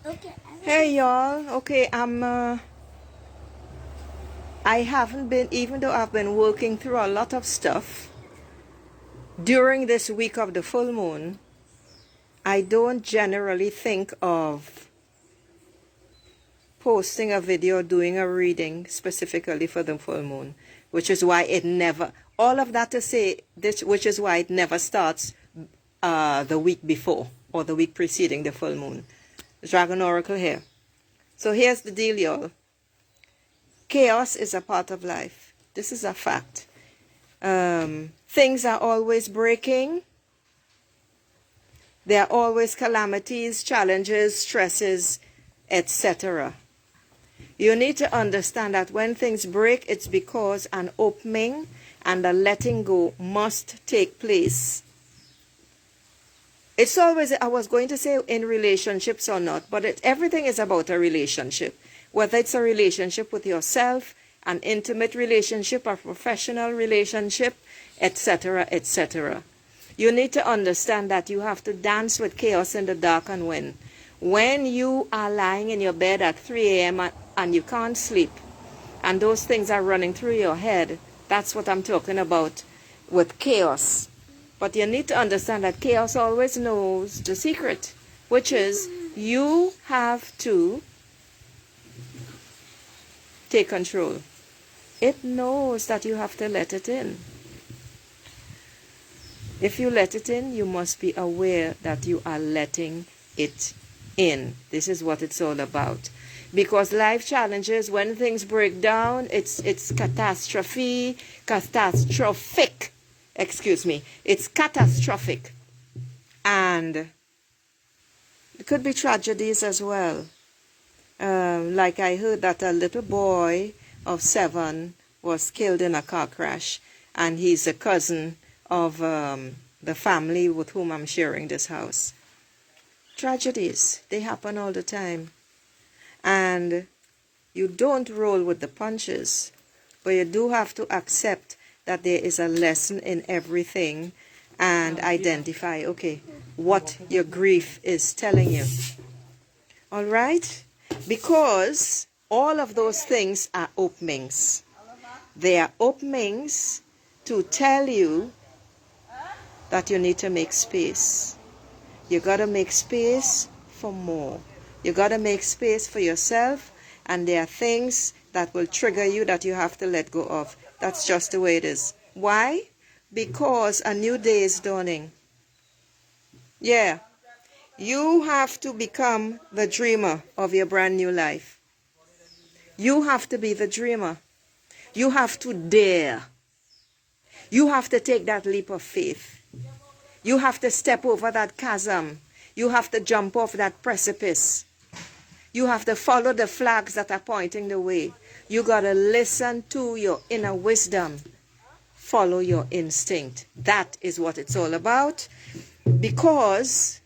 Okay. Hey y'all. Okay, I haven't been, even though I've been working through a lot of stuff during this week of the full moon, I don't generally think of posting a video, doing a reading specifically for the full moon, which is why it never, all of that to say this, which is why it never starts the week before or the week preceding the full moon. Dragon Oracle here. So here's the deal, y'all. Chaos is a part of life. This is a fact. Things are always breaking. There are always calamities, challenges, stresses, etc. You need to understand that when things break, it's because an opening and a letting go must take place. It's always, I was going to say in relationships or not, but everything is about a relationship. Whether it's a relationship with yourself, an intimate relationship, a professional relationship, etc., etc. You need to understand that you have to dance with chaos in the dark and win. When you are lying in your bed at 3 a.m. and you can't sleep, and those things are running through your head, that's what I'm talking about with chaos. But you need to understand that chaos always knows the secret, which is you have to take control. It knows that you have to let it in. If you let it in, you must be aware that you are letting it in. This is what it's all about. Because life challenges, when things break down, it's catastrophic. It's catastrophic. And it could be tragedies as well. Like I heard that a little boy of 7 was killed in a car crash, and he's a cousin of the family with whom I'm sharing this house. Tragedies, they happen all the time. And you don't roll with the punches, but you do have to accept that there is a lesson in everything and identify, okay, what your grief is telling you. All right? Because all of those things are openings. They are openings to tell you that you need to make space. You got to make space for more. You got to make space for yourself, and there are things that will trigger you that you have to let go of. That's just the way it is. Why? Because a new day is dawning. Yeah. You have to become the dreamer of your brand new life. You have to be the dreamer. You have to dare. You have to take that leap of faith. You have to step over that chasm. You have to jump off that precipice. You have to follow the flags that are pointing the way. You got to listen to your inner wisdom. Follow your instinct. That is what it's all about. Because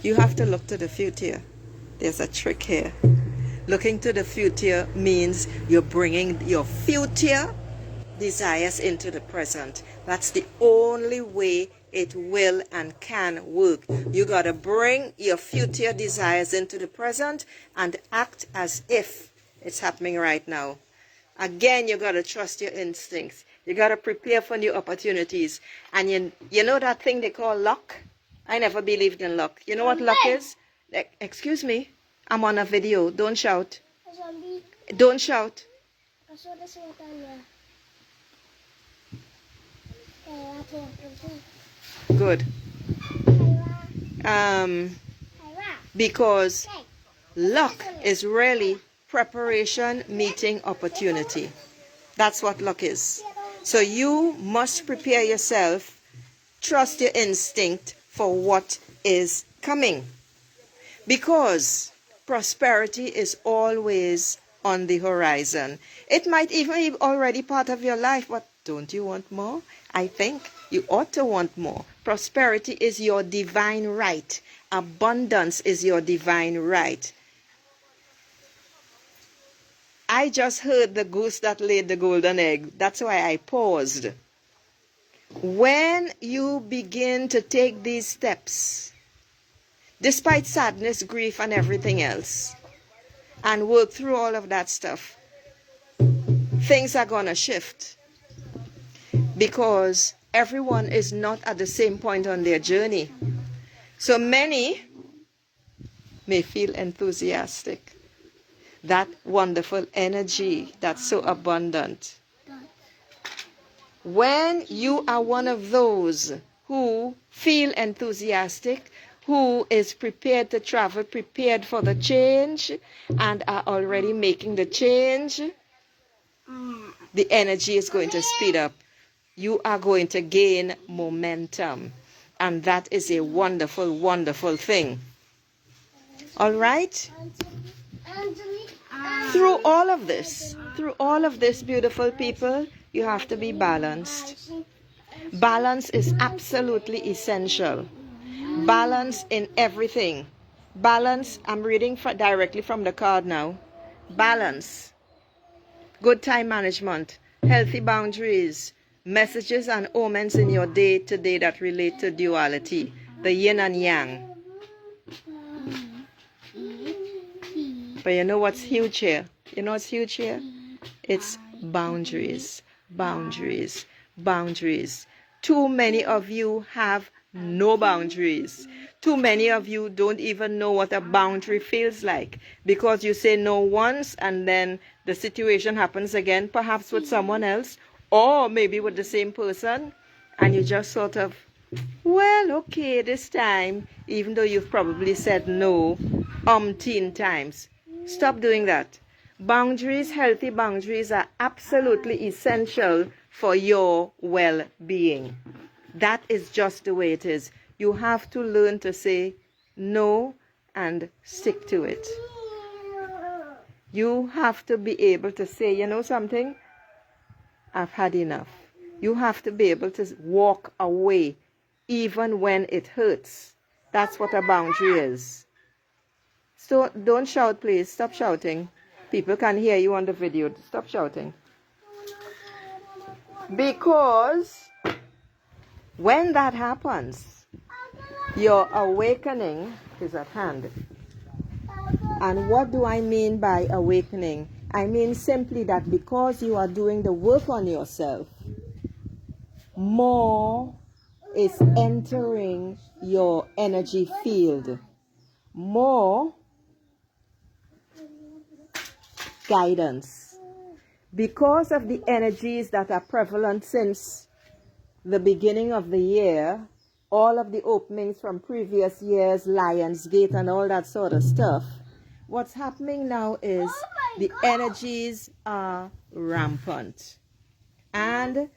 you have to look to the future. There's a trick here. Looking to the future means you're bringing your future desires into the present. That's the only way it will and can work. You got to bring your future desires into the present and act as if it's happening right now. Again, you got to trust your instincts. You got to prepare for new opportunities. And you know that thing they call luck? I never believed in luck. You know what luck is? Excuse me. I'm on a video. Don't shout. Don't shout. Good. Because luck is really preparation meeting opportunity. That's what luck is. So you must prepare yourself, trust your instinct for what is coming. Because prosperity is always on the horizon. It might even be already part of your life, but don't you want more? I think you ought to want more. Prosperity is your divine right. Abundance is your divine right. I just heard the goose that laid the golden egg. That's why I paused. When you begin to take these steps, despite sadness, grief, and everything else, and work through all of that stuff, things are going to shift, because everyone is not at the same point on their journey. So many may feel enthusiastic. That wonderful energy that's so abundant. When you are one of those who feel enthusiastic, who is prepared to travel, prepared for the change, and are already making the change, the energy is going to speed up. You are going to gain momentum. And that is a wonderful, wonderful thing. All right? Through all of this, beautiful people, you have to be balanced. Balance is absolutely essential. Balance in everything. Balance, I'm reading directly from the card now. Balance. Good time management. Healthy boundaries. Messages and omens in your day to day that relate to duality. The yin and yang. But you know what's huge here? You know what's huge here? It's boundaries. Boundaries. Boundaries. Too many of you have no boundaries. Too many of you don't even know what a boundary feels like, because you say no once and then the situation happens again, perhaps with someone else or maybe with the same person, and you just sort of, well, okay, this time, even though you've probably said no umpteen times. Stop doing that. Boundaries, healthy boundaries, are absolutely essential for your well-being. That is just the way it is. You have to learn to say no and stick to it. You have to be able to say, you know something? I've had enough. You have to be able to walk away even when it hurts. That's what a boundary is. So don't shout, please. Stop shouting. People can hear you on the video. Stop shouting. Because when that happens, your awakening is at hand. And what do I mean by awakening? I mean simply that because you are doing the work on yourself, more is entering your energy field. More guidance. Because of the energies that are prevalent since the beginning of the year, all of the openings from previous years, Lionsgate and all that sort of stuff, what's happening now is the energies are rampant. And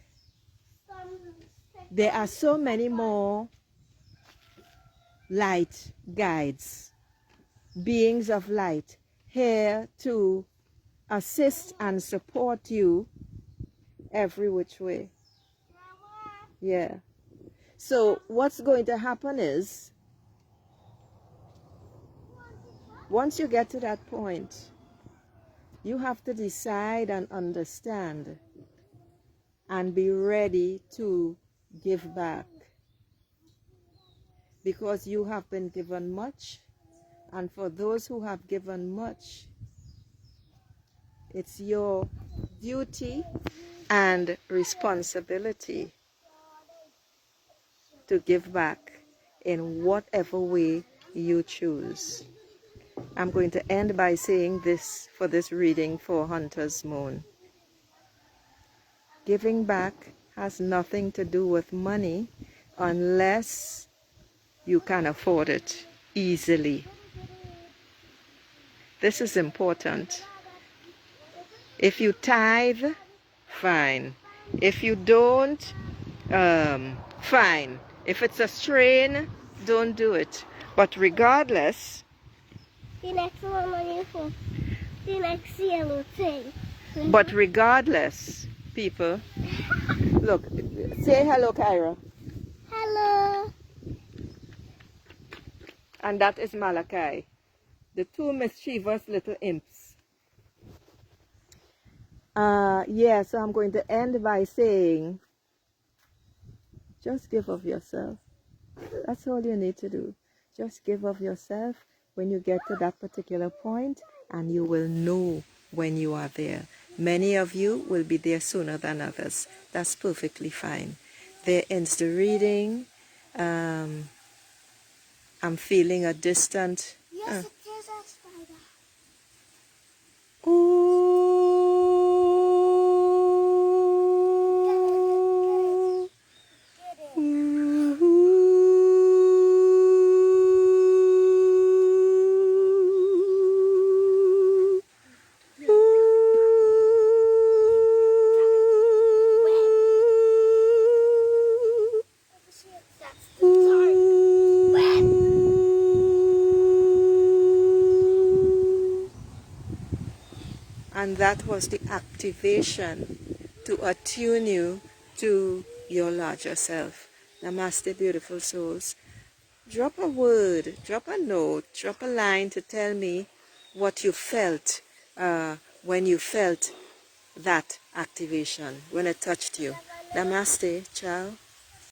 there are so many more light guides, beings of light, here to assist and support you every which way. Yeah. So what's going to happen is, once you get to that point, you have to decide and understand and be ready to give back. Because you have been given much, and for those who have given much, it's your duty and responsibility to give back in whatever way you choose. I'm going to end by saying this for this reading for Hunter's Moon. Giving back has nothing to do with money unless you can afford it easily. This is important. If you tithe, fine. If you don't, fine. If it's a strain, don't do it. But regardless, the next one on your phone. The next yellow thing. But regardless, people, look, say hello, Kyra. Hello. And that is Malachi, the two mischievous little imps. Yeah, so I'm going to end by saying, just give of yourself. That's all you need to do. Just give of yourself when you get to that particular point, and you will know when you are there. Many of you will be there sooner than others. That's perfectly fine. There ends the reading. I'm feeling a distant... Yes, it is a spider. Ooh. Get it. That's the dark web. And that was the activation to attune you to your larger self. Namaste, beautiful souls. Drop a word, drop a note, drop a line to tell me what you felt when you felt that activation, when it touched you. Namaste, ciao.